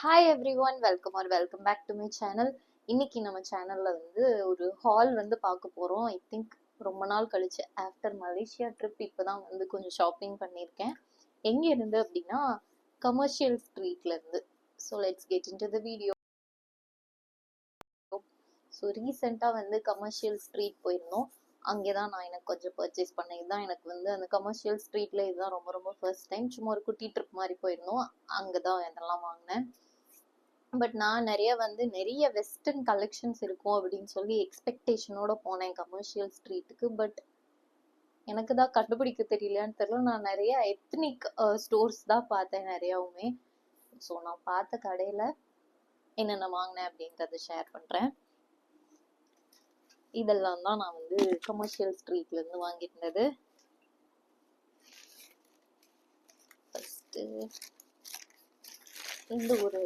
Hi everyone, welcome back to my channel. இன்னைக்கு நம்ம சேனல்ல வந்து ஒரு ஹால் வந்து பார்க்க போறோம். ஐ திங்க் ரொம்ப நாள் கழிச்சு ஆஃப்டர் மலேசியா ட்ரிப் இப்போதான் வந்து கொஞ்சம் ஷாப்பிங் பண்ணியிருக்கேன். எங்க இருந்து அப்படின்னா கமர்ஷியல் ஸ்ட்ரீட்ல இருந்து. So let's get in to the video. So ரீசெண்டாக வந்து கமர்ஷியல் ஸ்ட்ரீட் போயிருந்தோம். அங்கே தான் நான் எனக்கு கொஞ்சம் பர்ச்சேஸ் பண்ணேன். இதுதான் எனக்கு வந்து அந்த கமர்ஷியல் ஸ்ட்ரீட்ல இதுதான் ரொம்ப ரொம்ப ஃபர்ஸ்ட் டைம். சும்மா ஒரு குட்டி ட்ரிப் மாதிரி போயிருந்தோம். அங்கே தான் இதெல்லாம் வாங்கினேன். பட் நான் நிறைய வெஸ்டர்ன் கலெக்ஷன்ஸ் இருக்கும் அப்படின்னு சொல்லி எக்ஸ்பெக்டேஷனோட போனேன் கமர்ஷியல் ஸ்ட்ரீட்டுக்கு. பட் எனக்கு தான் கண்டுபிடிக்க தெரியலையான்னு தெரியல. நான் நிறைய எத்னிக் ஸ்டோர்ஸ் தான் பார்த்தேன் நிறையாவுமே. ஸோ நான் பார்த்த கடையில் என்னென்ன வாங்கினேன் அப்படின்றத ஷேர் பண்ணுறேன். இதெல்லாம் தான் நான் வந்து கமர்ஷியல் ஸ்ட்ரீட்ல இருந்து வாங்கியிருந்தது. ஃபர்ஸ்ட் இந்த ஒரு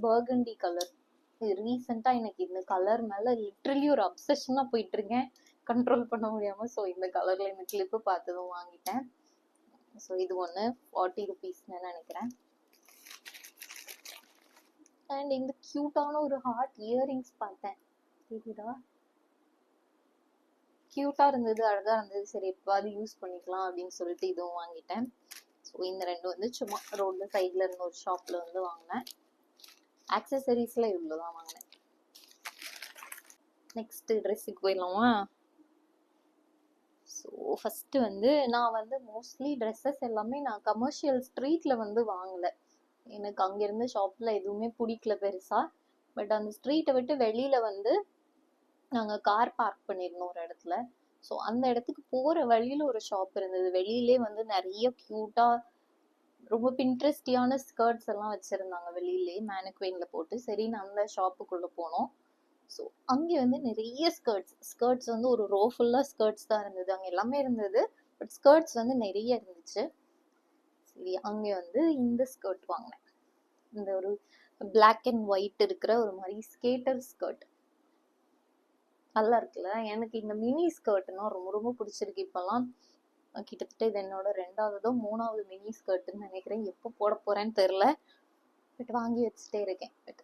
பர்கண்டி கலர். இது ரீசெண்டா எனக்கு இந்த கலர் மேல லிட்ரலி ஒரு அப்சஷனா போயிட்டு இருக்கேன், கண்ட்ரோல் பண்ண முடியாம. ஸோ இந்த கலர்ல இந்த கிளிப்பு பார்த்ததும் வாங்கிட்டேன். ஸோ இது ஒன்று 40 ருபீஸ்ன்னு நினைக்கிறேன். அண்ட் இந்த கியூட்டான ஒரு ஹார்ட் இயரிங்ஸ் பார்த்தேன், தெரியுதா? கியூட்டா இருந்தது, அழகா இருந்தது. சரி எப்பாவது யூஸ் பண்ணிக்கலாம் அப்படின்னு சொல்லிட்டு இதுவும் வாங்கிட்டேன். ஸோ இந்த ரெண்டு வந்து சும்மா ரோட்ல சைட்ல இருந்த ஒரு ஷாப்ல வந்து வாங்கினேன். ஆக்சசரிஸ்ல இவ்வளோதான் வாங்கினேன். நெக்ஸ்ட் ட்ரெஸ்ஸுக்கு போயிடலாமா? ஸோ ஃபர்ஸ்ட் வந்து நான் வந்து மோஸ்ட்லி ட்ரெஸ்ஸஸ் எல்லாமே நான் கமர்ஷியல் ஸ்ட்ரீட்ல வந்து வாங்கலை. எனக்கு அங்கிருந்த ஷாப்ல எதுவுமே பிடிக்கல பெருசா. பட் அந்த ஸ்ட்ரீட்டை விட்டு வெளியில வந்து நாங்கள் கார் பார்க் பண்ணியிருந்தோம் ஒரு இடத்துல. ஸோ அந்த இடத்துக்கு போற வழியில ஒரு ஷாப் இருந்தது. வெளியிலே வந்து நிறைய கியூட்டா ரொம்ப பின்ட்ரெஸ்டியான ஸ்கர்ட்ஸ் எல்லாம் வச்சிருந்தாங்க வெளியிலே மேனக்வீன்ல போட்டு. சரின்னு அந்த ஷாப்புக்குள்ள போனோம். ஸோ அங்கே வந்து நிறைய ஸ்கர்ட்ஸ் வந்து ஒரு ரோ ஃபுல்லா ஸ்கர்ட்ஸ் தான் இருந்தது. அங்கே எல்லாமே இருந்தது, பட் ஸ்கர்ட்ஸ் வந்து நிறைய இருந்துச்சு. சரி அங்கே வந்து இந்த ஸ்கர்ட் வாங்கினேன். இந்த ஒரு பிளாக் அண்ட் ஒயிட் இருக்கிற ஒரு மாதிரி ஸ்கேட்டர் ஸ்கர்ட் நல்லா இருக்குல்ல. எனக்கு இந்த மினி ஸ்கர்ட்னா ரொம்ப ரொம்ப பிடிச்சிருக்கு. இப்பெல்லாம் கிட்டத்தட்ட இது என்னோட 2வது 3வது மினி ஸ்கர்ட்னு நினைக்கிறேன். எப்போ போட போறேன்னு தெரியல, பட் வாங்கி வச்சுட்டே இருக்கேன். பட்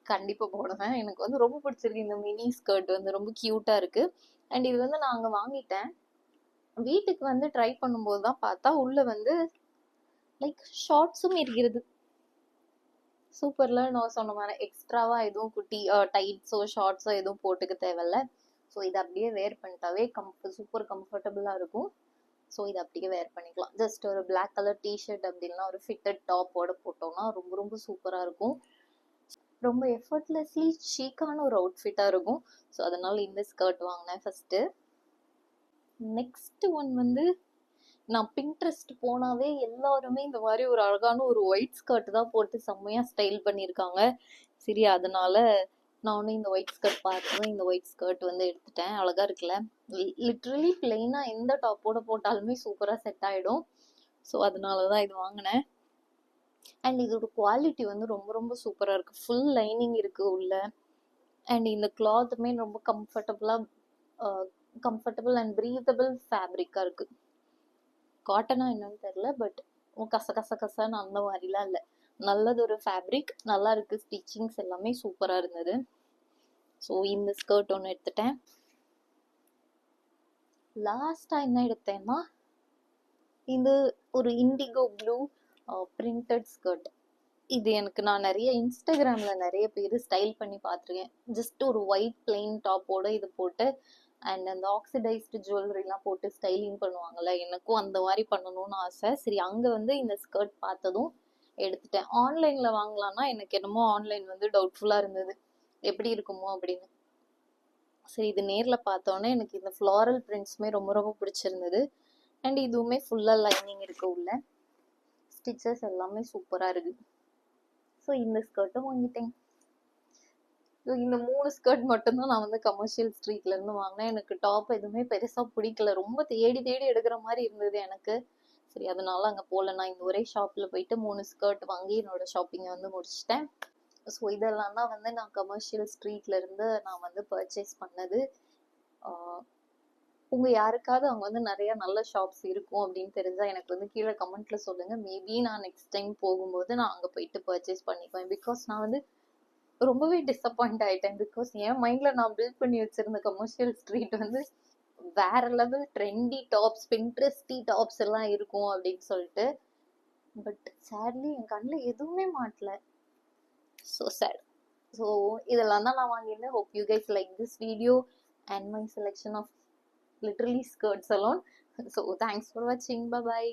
கண்டிப்பா போடுவேன். எனக்கு வந்து ரொம்ப பிடிச்சிருக்கு இந்த மினி ஸ்கர்ட், வந்து ரொம்ப கியூட்டா இருக்கு. அண்ட் இது வந்து நான் அங்க வாங்கிட்டேன். வீட்டுக்கு வந்து ட்ரை பண்ணும்போது தான் பார்த்தா உள்ள வந்து லைக் ஷார்ட்ஸும் இருக்கிறது. சூப்பர்ல. நான் சொன்ன மாதிரி எக்ஸ்ட்ராவா எதுவும் குட்டி டைட்ஸோ ஷார்ட்ஸோ எதுவும் போட்டுக்க தேவையில்ல. ஸோ இதை அப்படியே வேர் பண்ணிட்டாவே சூப்பர் கம்ஃபர்டபுளா இருக்கும். ஸோ இதை அப்படியே வேர் பண்ணிக்கலாம். ஜஸ்ட் ஒரு பிளாக் கலர் டிஷர்ட் அப்படின்னா ஒரு ஃபிட்டட் டாப்போட போட்டோம்னா ரொம்ப ரொம்ப சூப்பரா இருக்கும். ரொம்ப எஃபர்ட்லெஸ்லி ஷீக்கான ஒரு அவுட்ஃபிட்டா இருக்கும். ஸோ அதனால இந்த ஸ்கர்ட் வாங்கினேன் ஃபர்ஸ்ட். நெக்ஸ்ட் ஒன் வந்து நான் பின்ட்ரெஸ்ட் போனாவே எல்லாருமே இந்த மாதிரி ஒரு அழகான ஒரு ஒயிட் ஸ்கர்ட் தான் போட்டு செம்மையா ஸ்டைல் பண்ணியிருக்காங்க. சரி அதனால நானும் இந்த ஒயிட் ஸ்கர்ட் பார்த்ததும் இந்த ஒயிட் ஸ்கர்ட் வந்து எடுத்துட்டேன். அழகா இருக்குல்ல. லிட்ரலி பிளெயினா எந்த டாப்போட போட்டாலுமே சூப்பரா செட் ஆயிடும். ஸோ அதனாலதான் இது வாங்கினேன். அண்ட் இதோட குவாலிட்டி வந்து ரொம்ப ரொம்ப சூப்பரா இருக்கு. ஃபுல் லைனிங் இருக்கு உள்ள. அண்ட் இந்த கிளாத்துமே ரொம்ப கம்ஃபர்டபுள் அண்ட் பிரீதபிள் ஃபேப்ரிக்கா இருக்கு. காட்டனா என்னன்னு தெரியல, பட் கசன்னு அந்த மாதிரிலாம் இல்லை. நல்லது ஒரு ஃபேப்ரிக், நல்லா இருக்கு. ஸ்டிச்சிங்ஸ் எல்லாமே சூப்பரா இருந்தது. ஸோ இந்த ஸ்கர்ட் ஒன்று எடுத்துட்டேன். லாஸ்டா என்ன எடுத்தேன்னா இது ஒரு இண்டிகோ ப்ளூ பிரிண்டட் ஸ்கர்ட். இது எனக்கு நான் நிறைய இன்ஸ்டாகிராம்ல நிறைய பேர் ஸ்டைல் பண்ணி பார்த்துருக்கேன். ஜஸ்ட் ஒரு ஒயிட் பிளெயின் டாப்போட இது போட்டு அண்ட் அந்த ஆக்சிடைஸ்டு ஜுவல்லரிலாம் போட்டு ஸ்டைலிங் பண்ணுவாங்கல்ல, எனக்கும் அந்த மாதிரி பண்ணணும்னு ஆசை. சரி அங்கே வந்து இந்த ஸ்கர்ட் பார்த்ததும் எடுத்துட்டேன். ஆன்லைன்ல வாங்கலாம்னா எனக்கு என்னமோ ஆன்லைன் வந்து டவுட்ஃபுல்லா இருந்தது, எப்படி இருக்குமோ அப்படின்னு. சரி இது நேர்ல பார்த்தோன்னே எனக்கு இந்த ஃப்ளாரல் பிரிண்ட்ஸுமே ரொம்ப ரொம்ப பிடிச்சிருந்தது. அண்ட் இதுவுமே ஃபுல்லா லைனிங் இருக்கு உள்ள. ஸ்டிச்சஸ் எல்லாமே சூப்பரா இருக்கு. ஸோ இந்த ஸ்கர்ட்டும் வாங்கிட்டேன். இந்த 3 ஸ்கர்ட் மட்டும்தான் நான் வந்து கமர்ஷியல் ஸ்ட்ரீட்ல இருந்து வாங்கினேன். எனக்கு டாப் எதுவுமே பெருசா பிடிக்கல. ரொம்ப தேடி தேடி எடுக்கிற மாதிரி இருந்தது எனக்கு. சரி அதனால அங்க போல. நான் இந்த ஒரே ஷாப்ல போயிட்டு 3 ஸ்கர்ட் வாங்கி என்னோட ஷாப்பிங்கை வந்து முடிச்சிட்டேன். ஸோ இதெல்லாம் தான் வந்து நான் கமர்ஷியல் ஸ்ட்ரீட்ல இருந்து நான் வந்து பர்ச்சேஸ் பண்ணது. உங்க யாருக்காவது அங்க வந்து நிறைய நல்ல ஷாப்ஸ் இருக்கும் அப்படின்னு தெரிஞ்சா எனக்கு வந்து கீழே கமெண்ட்ல சொல்லுங்க. மேபி நான் நெக்ஸ்ட் டைம் போகும்போது நான் அங்க போயிட்டு பர்ச்சேஸ் பண்ணிக்குவேன். பிகாஸ் நான் வந்து ரொம்பவே டிசப்பாயிண்ட் ஆயிட்டேன். பிகாஸ் என் மைண்ட்ல நான் பில்ட் பண்ணி வச்சிருந்த கமர்ஷியல் ஸ்ட்ரீட் வந்து வேற லெவல் ட்ரெண்டி டாப்ஸ், பின்ட்ரெஸ்டி டாப்ஸ் எல்லாம் இருக்கும் அப்படின்னு சொல்லிட்டு. பட் சேட்லி என் கண்ணில் எதுவுமே மாட்டல. So sad. ஸோ இதெல்லாம் தான் நான் வாங்கியிருந்தேன். Hope you guys like this video and my selection of literally skirts alone. So thanks for watching. Bye bye.